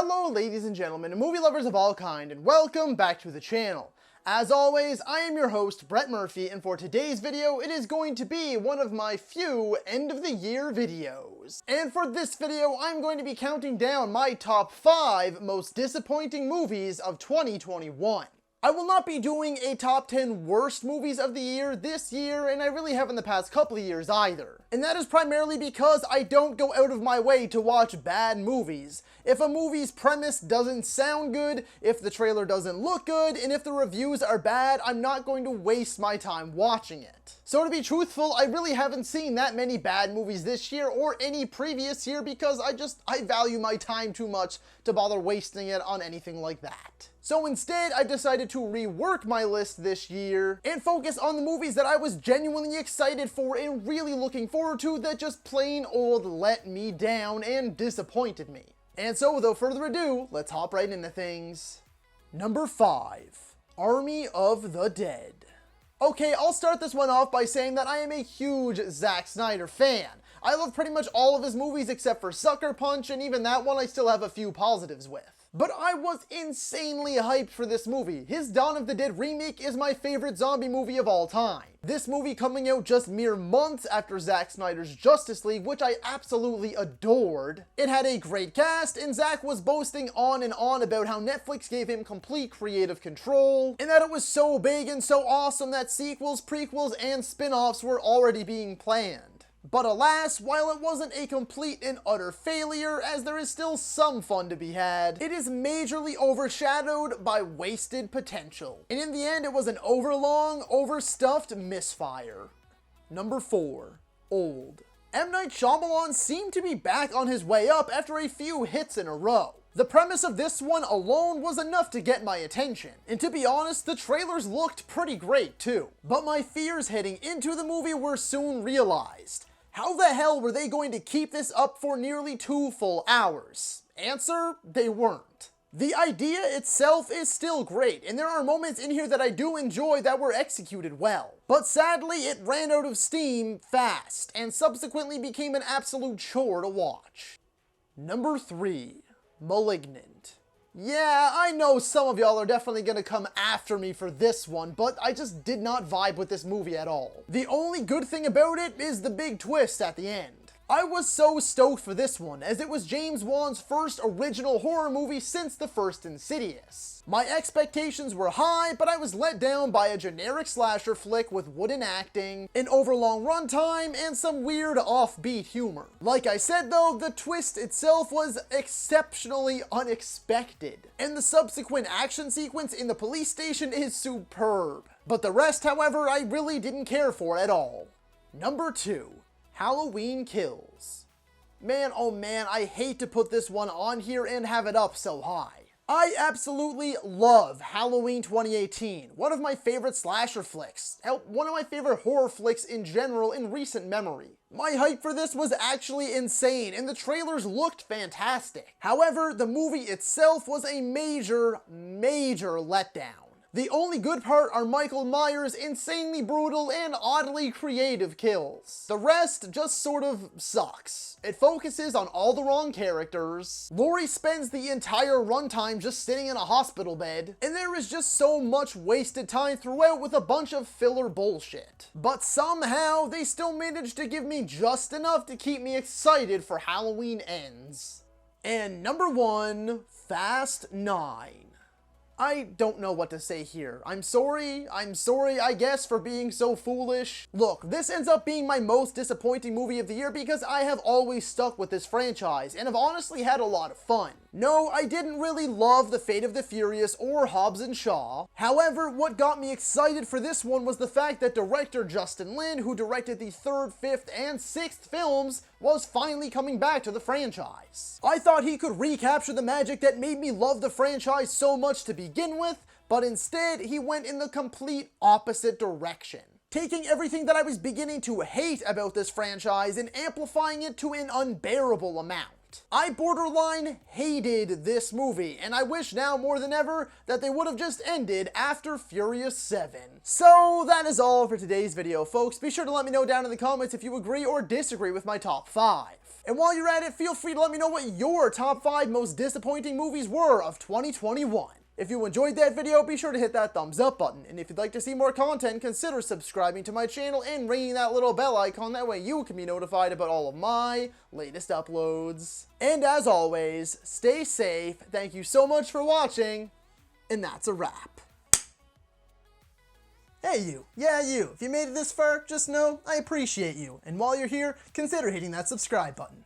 Hello ladies and gentlemen, and movie lovers of all kind, and welcome back to the channel. As always, I am your host, Brett Murphy, and for today's video, it is going to be one of my few end-of-the-year videos. And for this video, I'm going to be counting down my top 5 most disappointing movies of 2021. I will not be doing a top 10 worst movies of the year this year, and I really haven't the past couple of years either. And that is primarily because I don't go out of my way to watch bad movies. If a movie's premise doesn't sound good, if the trailer doesn't look good, and if the reviews are bad, I'm not going to waste my time watching it. So to be truthful, I really haven't seen that many bad movies this year or any previous year because I value my time too much to bother wasting it on anything like that. So instead, I decided to rework my list this year and focus on the movies that I was genuinely excited for and really looking forward to that just plain old let me down and disappointed me. And so without further ado, let's hop right into things. Number 5, Army of the Dead. Okay, I'll start this one off by saying that I am a huge Zack Snyder fan. I love pretty much all of his movies except for Sucker Punch, and even that one I still have a few positives with. But I was insanely hyped for this movie. His Dawn of the Dead remake is my favorite zombie movie of all time. This movie coming out just mere months after Zack Snyder's Justice League, which I absolutely adored. It had a great cast, and Zack was boasting on and on about how Netflix gave him complete creative control, and that it was so big and so awesome that sequels, prequels, and spin-offs were already being planned. But alas, while it wasn't a complete and utter failure, as there is still some fun to be had, it is majorly overshadowed by wasted potential. And in the end, it was an overlong, overstuffed misfire. Number 4, Old. M. Night Shyamalan seemed to be back on his way up after a few hits in a row. The premise of this one alone was enough to get my attention, and to be honest, the trailers looked pretty great too. But my fears heading into the movie were soon realized. How the hell were they going to keep this up for nearly 2 full hours? Answer, they weren't. The idea itself is still great, and there are moments in here that I do enjoy that were executed well. But sadly, it ran out of steam fast, and subsequently became an absolute chore to watch. Number 3, Malignant. Yeah, I know some of y'all are definitely gonna come after me for this one, but I just did not vibe with this movie at all. The only good thing about it is the big twist at the end. I was so stoked for this one, as it was James Wan's first original horror movie since the first Insidious. My expectations were high, but I was let down by a generic slasher flick with wooden acting, an overlong runtime, and some weird offbeat humor. Like I said though, the twist itself was exceptionally unexpected, and the subsequent action sequence in the police station is superb. But the rest, however, I really didn't care for at all. Number 2, Halloween Kills. Man, oh man, I hate to put this one on here and have it up so high. I absolutely love Halloween 2018, one of my favorite slasher flicks, one of my favorite horror flicks in general in recent memory. My hype for this was actually insane, and the trailers looked fantastic. However, the movie itself was a major letdown. The only good part are Michael Myers' insanely brutal and oddly creative kills. The rest just sort of sucks. It focuses on all the wrong characters. Laurie spends the entire runtime just sitting in a hospital bed, and there is just so much wasted time throughout with a bunch of filler bullshit. But somehow, they still managed to give me just enough to keep me excited for Halloween Ends. And number 1, Fast 9. I don't know what to say here. I'm sorry, I guess, for being so foolish. Look, this ends up being my most disappointing movie of the year because I have always stuck with this franchise and have honestly had a lot of fun. No, I didn't really love The Fate of the Furious or Hobbs and Shaw. However, what got me excited for this one was the fact that director Justin Lin, who directed the 3rd, 5th, and 6th films, was finally coming back to the franchise. I thought he could recapture the magic that made me love the franchise so much to begin with, but instead he went in the complete opposite direction, taking everything that I was beginning to hate about this franchise and amplifying it to an unbearable amount. I borderline hated this movie, and I wish now more than ever that they would have just ended after Furious 7. So that is all for today's video, folks. Be sure to let me know down in the comments if you agree or disagree with my top 5. And while you're at it, feel free to let me know what your top 5 most disappointing movies were of 2021. If you enjoyed that video, be sure to hit that thumbs up button. And if you'd like to see more content, consider subscribing to my channel and ringing that little bell icon. That way you can be notified about all of my latest uploads. And as always, stay safe. Thank you so much for watching. And that's a wrap. Hey you, yeah you, if you made it this far, just know I appreciate you. And while you're here, consider hitting that subscribe button.